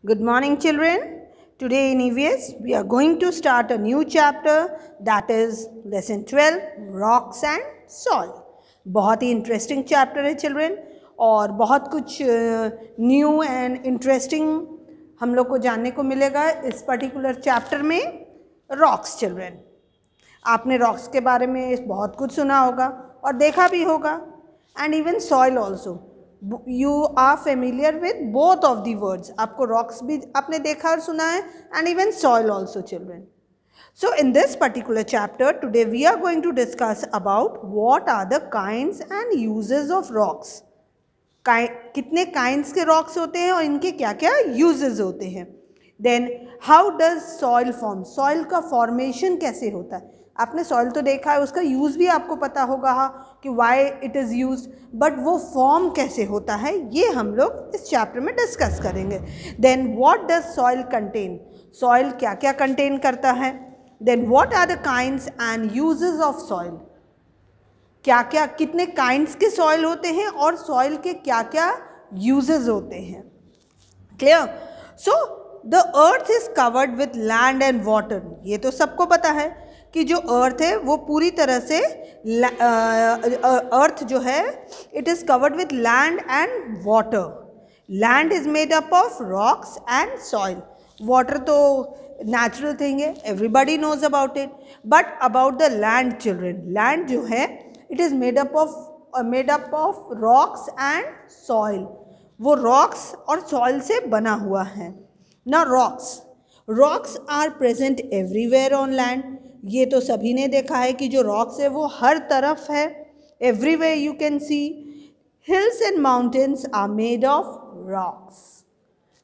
Good morning, children. Today in EVS, we are going to start a new chapter, that is lesson 12, rocks and soil. बहुत ही interesting chapter है children, और बहुत कुछ new and interesting हम लोग को जानने को मिलेगा इस पर्टिकुलर चैप्टर में. रॉक्स चिल्ड्रन, आपने रॉक्स के बारे में बहुत कुछ सुना होगा और देखा भी होगा. And even soil also. You are familiar with both of the words. आपको रॉक्स भी आपने देखा और सुना है, and even soil also children. So in this particular chapter, today we are going to discuss about what are the kinds and uses of rocks. कितने kinds के rocks होते हैं और इनके क्या क्या uses होते हैं. Then how does soil form? Soil का formation कैसे होता है. आपने soil तो देखा है, उसका use भी आपको पता होगा कि why it is used, but वो form कैसे होता है ये हम लोग इस chapter में discuss करेंगे. Then what does soil contain? Soil क्या क्या contain करता है. Then what are the kinds and uses of soil? क्या क्या कितने kinds के soil होते हैं और soil के क्या क्या uses होते हैं. Clear? So the earth is covered with land and water. ये तो सबको पता है कि जो earth है वो पूरी तरह से earth जो है it is covered with land and water. Land is made up of rocks and soil. Water तो natural thing है, everybody knows about it. But about the land children, land जो है it is made up of rocks and soil. वो rocks और soil से बना हुआ है. Now rocks are present everywhere on land. ये तो सभी ने देखा है कि जो rocks है वो हर तरफ है. Everywhere you can see. Hills and mountains are made of rocks.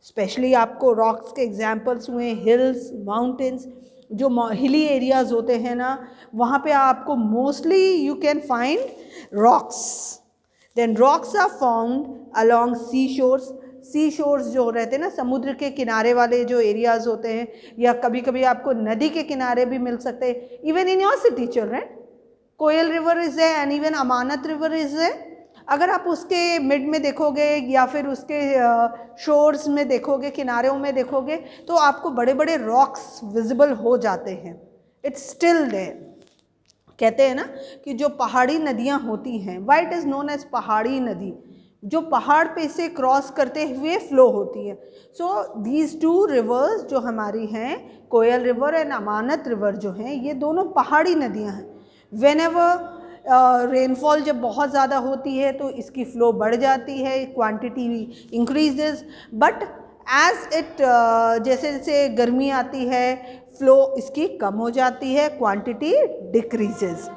Specially आपको रॉक्स के एग्जाम्पल्स हुए हिल्स, माउंटेन्स. जो हिली एरियाज़ होते हैं ना, वहाँ पे आपको mostly you can find rocks. Then rocks are found along sea shores. Sea shores जो रहते हैं ना, समुद्र के किनारे वाले जो एरियाज़ होते हैं, या कभी कभी आपको नदी के किनारे भी मिल सकते हैं. Even in your city children, Koel river is है and even Amanat river is है. अगर आप उसके मिड में देखोगे या फिर उसके शोर्स में देखोगे, किनारों में देखोगे, तो आपको बड़े बड़े रॉक्स विजिबल हो जाते हैं. It's still there. कहते हैं ना कि जो पहाड़ी नदियाँ होती हैं, why it is known as पहाड़ी नदी, जो पहाड़ पे से क्रॉस करते हुए फ्लो होती है. सो दीज टू रिवर्स जो हमारी हैं, कोयल रिवर एंड अमानत रिवर जो हैं, ये दोनों पहाड़ी नदियाँ हैं. व्हेनेवर रेनफॉल जब बहुत ज़्यादा होती है तो इसकी फ़्लो बढ़ जाती है, quantity increases. But as it जैसे जैसे गर्मी आती है, फ़्लो इसकी कम हो जाती है, quantity decreases.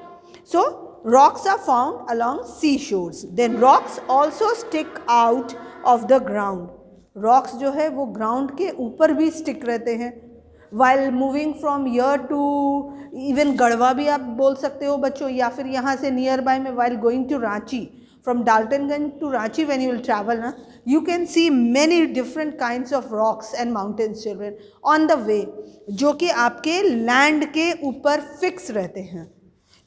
So rocks are found along sea shores. Then rocks also stick out of the ground. Rocks जो है वो ग्राउंड के ऊपर भी स्टिक रहते हैं. While moving from year to, even गढ़वा भी आप बोल सकते हो बच्चों, या फिर यहाँ से नियर बाय में while going to Ranchi, from Daltonganj to Ranchi when you will travel ना, you can see many different kinds of rocks and mountains children on the way, जो कि आपके लैंड के ऊपर फिक्स रहते हैं.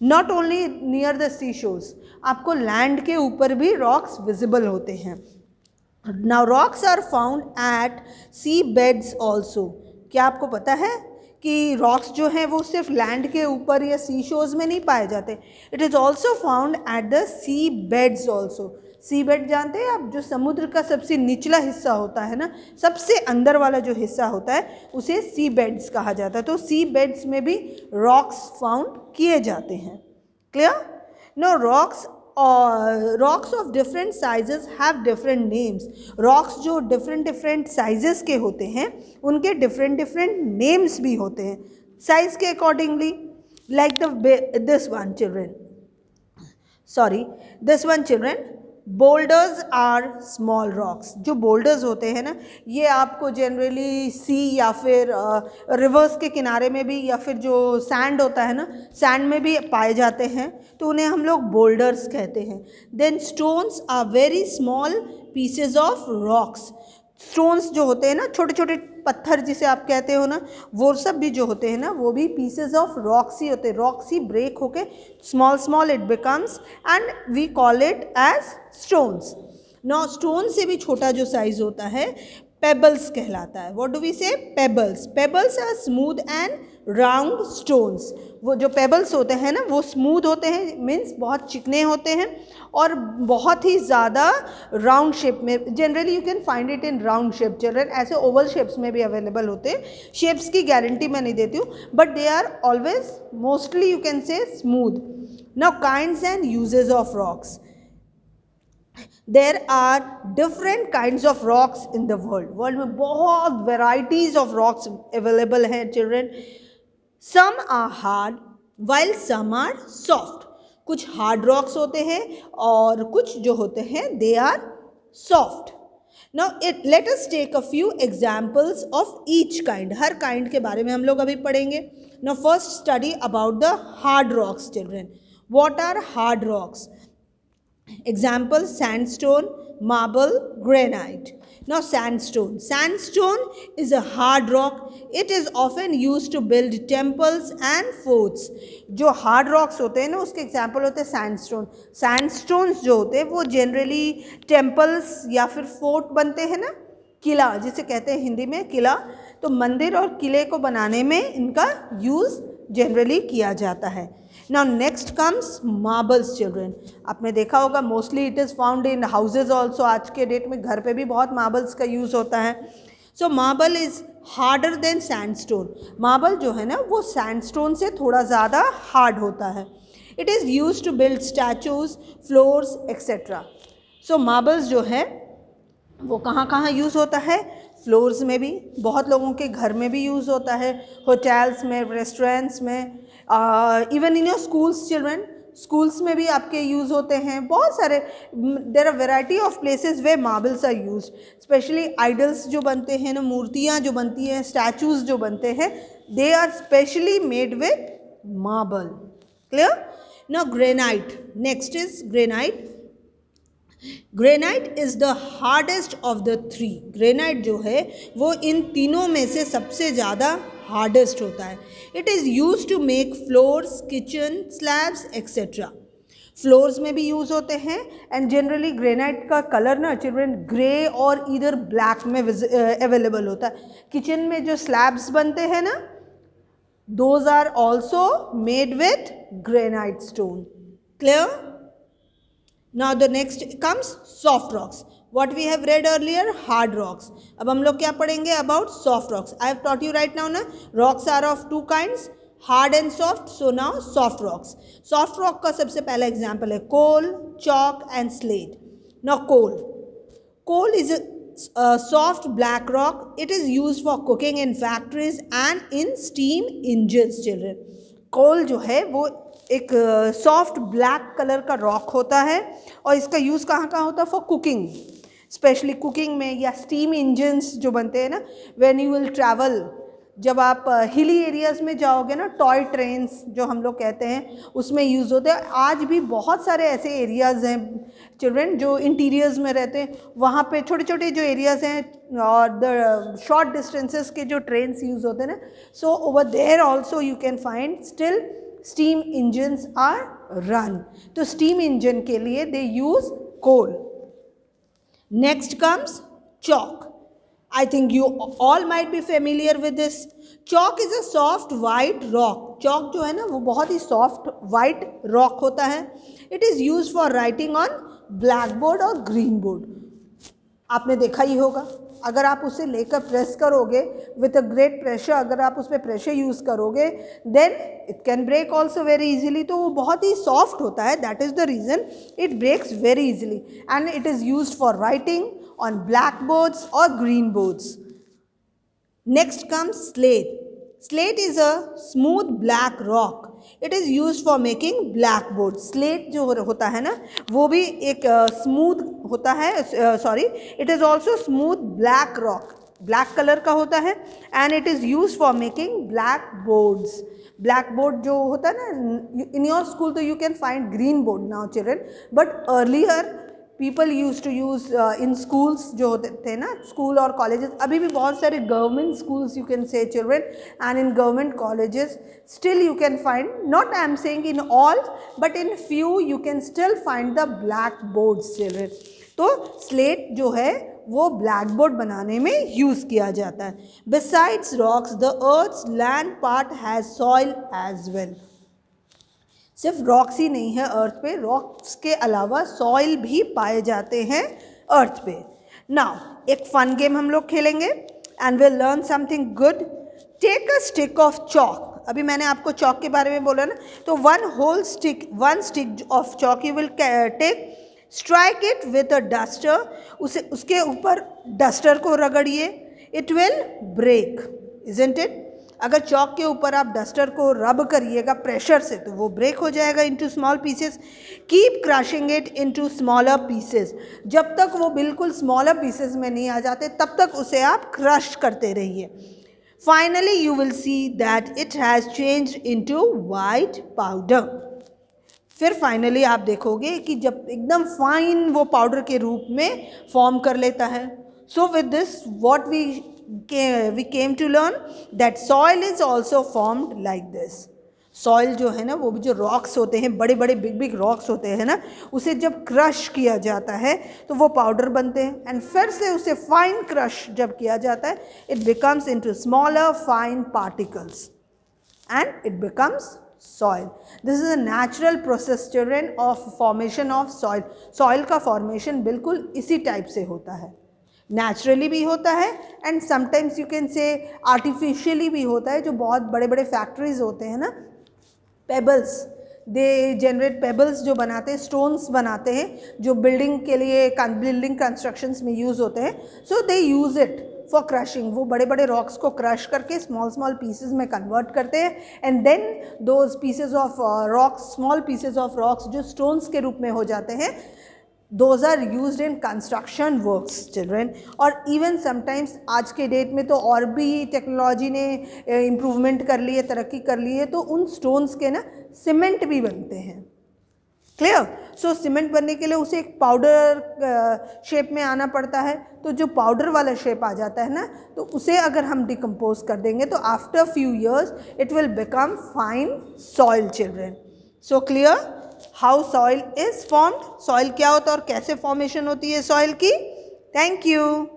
Not only near the sea shores, आपको land के ऊपर भी रॉक्स विजिबल होते हैं. Now rocks are found at sea beds also. क्या आपको पता है कि रॉक्स जो हैं वो सिर्फ लैंड के ऊपर या सी शोर्स में नहीं पाए जाते. It is also found at the sea beds also. Sea bed जानते हैं आप, जो समुद्र का सबसे निचला हिस्सा होता है ना, सबसे अंदर वाला जो हिस्सा होता है उसे सी बेड्स कहा जाता है. तो सी बेड्स में भी रॉक्स फाउंड किए जाते हैं. Clear? No rocks of different sizes have different names. Rocks जो डिफरेंट साइजेस के होते हैं उनके डिफरेंट नेम्स भी होते हैं साइज के accordingly. Like this one children, boulders are small rocks. जो बोल्डर्स होते हैं ना, ये आपको जनरली सी या फिर रिवर्स के किनारे में भी, या फिर जो सैंड होता है ना, सैंड में भी पाए जाते हैं, तो उन्हें हम लोग बोल्डर्स कहते हैं. Then stones are very small pieces of rocks. Stones जो होते हैं ना, छोटे छोटे पत्थर जिसे आप कहते हो ना, वो सब भी जो होते हैं ना, वो भी पीसेज ऑफ रॉक्स ही होते हैं. रॉक्स ही ब्रेक होके small it becomes and we call it as stones. Now stone से भी छोटा जो साइज़ होता है, पेबल्स कहलाता है. What do we say? Pebbles. Pebbles are smooth and round stones. वो जो पेबल्स होते हैं ना वो स्मूथ होते हैं, मीन्स बहुत चिकने होते हैं और बहुत ही ज़्यादा राउंड शेप में. Generally you can find it in round shape. Children ऐसे ओवल शेप्स में भी अवेलेबल होते हैं. शेप्स की गारंटी मैं नहीं देती हूँ, but they are always mostly you can say smooth. Now kinds and uses of rocks. There are different kinds of rocks in the world. World में बहुत varieties of rocks available हैं children. Some are hard while some are soft. कुछ hard rocks होते हैं और कुछ जो होते हैं they are soft. Now let us take a few examples of each kind. Her kind के बारे में हम लोग अभी पढ़ेंगे. Now first study about the hard rocks children. What are hard rocks? Example: sandstone, marble, granite. Now sandstone. Sandstone is a hard rock. It is often used to build temples and forts. जो hard rocks होते हैं ना उसके example होते हैं sandstone. Sandstones जो होते हैं वो generally temples या फिर fort बनते हैं ना, किला जिसे कहते हैं हिंदी में किला. तो मंदिर और किले को बनाने में इनका यूज़ जनरली किया जाता है. Now next comes marbles children. आपने देखा होगा mostly it is found in houses also. आज के डेट में घर पे भी बहुत marbles का यूज़ होता है. So marble is harder than sandstone. Marble जो है ना वो sandstone से थोड़ा ज़्यादा hard होता है. It is used to build statues, floors, etc. So marbles जो है वो कहाँ कहाँ यूज़ होता है? फ्लोर्स में भी, बहुत लोगों के घर में भी यूज़ होता है, होटल्स में, रेस्टोरेंट्स में, even in your schools children. Schools में भी आपके यूज़ होते हैं. बहुत सारे there are variety of places where marbles are used. Specially idols जो बनते हैं ना, मूर्तियाँ जो बनती हैं, स्टैचूज़ जो बनते हैं, they are specially made with marble. Clear? Now granite. Next is granite. Granite is the hardest of the three. Granite जो है वो इन तीनों में से सबसे ज़्यादा हार्डेस्ट होता है. It is use to make floors, kitchen, slabs etcetera. Floors में भी यूज़ होते हैं एंड जनरली ग्रेनाइट का कलर ना चिल्ड्रन ग्रे और इधर ब्लैक में अवेलेबल होता है. किचन में जो स्लैब्स बनते हैं ना, those are also made with granite stone. Clear? Now the next comes soft rocks. What we have read earlier, hard rocks. अब हम लोग क्या पढ़ेंगे about soft rocks. I have taught you right now ना, rocks are of two kinds, hard and soft. So now soft rocks. Soft rock का सबसे पहला example है coal, chalk and slate. Now coal. Coal is a soft black rock. It is used for cooking in factories and in steam engines children. कोल जो है वो एक soft black colour का rock होता है और इसका यूज़ कहाँ कहाँ होता है? फॉर कुकिंग, स्पेशली कुकिंग में, या स्टीम इंजन्स जो बनते हैं ना, व्हेन यू विल ट्रैवल, जब आप हिली एरियाज़ में जाओगे ना, टॉय ट्रेन्स जो हम लोग कहते हैं उसमें यूज़ होते हैं. आज भी बहुत सारे ऐसे एरियाज़ हैं चिल्ड्रन जो इंटीरियर्स में रहते हैं, वहाँ पे छोटे छोटे जो एरियाज़ हैं और द शॉर्ट डिस्टेंसेस के जो ट्रेन्स यूज़ होते हैं ना, so over there also you can find still steam engines are run. तो स्टीम इंजन के लिए they use coal. Next comes chalk. I think you all might be familiar with this. Chalk is a soft white rock. Chalk जो है ना वो बहुत ही soft white rock होता है. It is used for writing on blackboard और green board. आपने देखा ही होगा, अगर आप उसे लेकर प्रेस करोगे विथ अ ग्रेट प्रेशर, अगर आप उस पर प्रेशर यूज़ करोगे then it can break also very easily. तो वो बहुत ही सॉफ्ट होता है, that is the reason it breaks very easily and it is used for writing on blackboards or green boards. Next comes slate. Slate is a smooth black rock. It is used for making blackboards. Slate जो होता है ना वो भी एक smooth होता है, it is also smooth black rock. Black color का होता है and it is used for making blackboards. Blackboard जो होता है ना, in your school तो you can find green board now children, but earlier people use to use in schools जो होते थे ना, स्कूल और कॉलेजेस, अभी भी बहुत सारे गवर्नमेंट स्कूल्स यू कैन से children and in government colleges still you can find, not I am saying in all but in few you can still find the black boards children. तो slate जो है वो black board बनाने में use किया जाता है. Besides rocks the earth's land part has soil as well. सिर्फ रॉक्स ही नहीं है अर्थ पे, रॉक्स के अलावा सॉइल भी पाए जाते हैं अर्थ पे. नाउ एक फन गेम हम लोग खेलेंगे and will learn something good. Take a stick of chalk. अभी मैंने आपको चॉक के बारे में बोला ना, तो one stick of chalk you will take, strike it with a duster. उसके ऊपर डस्टर को रगड़िए. It will break, isn't it. अगर चॉक के ऊपर आप डस्टर को रब करिएगा प्रेशर से तो वो ब्रेक हो जाएगा into small pieces. Keep crushing it into smaller pieces. जब तक वो बिल्कुल स्मॉलर पीसेस में नहीं आ जाते तब तक उसे आप क्रश करते रहिए. Finally you will see that it has changed into white powder. फिर फाइनली आप देखोगे कि जब एकदम फाइन वो पाउडर के रूप में फॉर्म कर लेता है. So with this what we came to learn that soil is also formed like this. Soil जो है ना, वो भी जो रॉक्स होते हैं, बड़े बड़े बिग रॉक्स होते हैं ना, उसे जब क्रश किया जाता है तो वो पाउडर बनते हैं. एंड फिर से उसे फाइन क्रश जब किया जाता है it becomes into smaller fine particles and it becomes soil. This is a natural process children of formation of soil. Soil का formation बिल्कुल इसी टाइप से होता है. नेचुरली भी होता है एंड समटाइम्स यू कैन से आर्टिफिशियली भी होता है. जो बहुत बड़े बड़े फैक्ट्रीज होते हैं ना, पेबल्स, दे जनरेट पेबल्स जो बनाते हैं, स्टोन्स बनाते हैं जो बिल्डिंग के लिए, बिल्डिंग कंस्ट्रक्शंस में यूज़ होते हैं. सो दे यूज़ इट फॉर क्रशिंग. वो बड़े बड़े रॉक्स को क्रश करके स्मॉल पीसेस में कन्वर्ट करते हैं and then those pieces of rocks, small pieces of rocks जो स्टोन्स के रूप में हो जाते हैं, those are used in construction works children. और इवन समटाइम्स आज के डेट में तो और भी टेक्नोलॉजी ने इम्प्रूवमेंट कर ली है, तरक्की कर ली है, तो उन स्टोन्स के ना सीमेंट भी बनते हैं. क्लियर. सो सीमेंट बनने के लिए उसे एक पाउडर शेप में आना पड़ता है. तो जो पाउडर वाला शेप आ जाता है ना, तो उसे अगर हम डिकम्पोज कर देंगे तो after few years it will become fine soil children. So clear how soil is formed. Soil क्या होता है और कैसे फॉर्मेशन होती है सॉइल की. Thank you.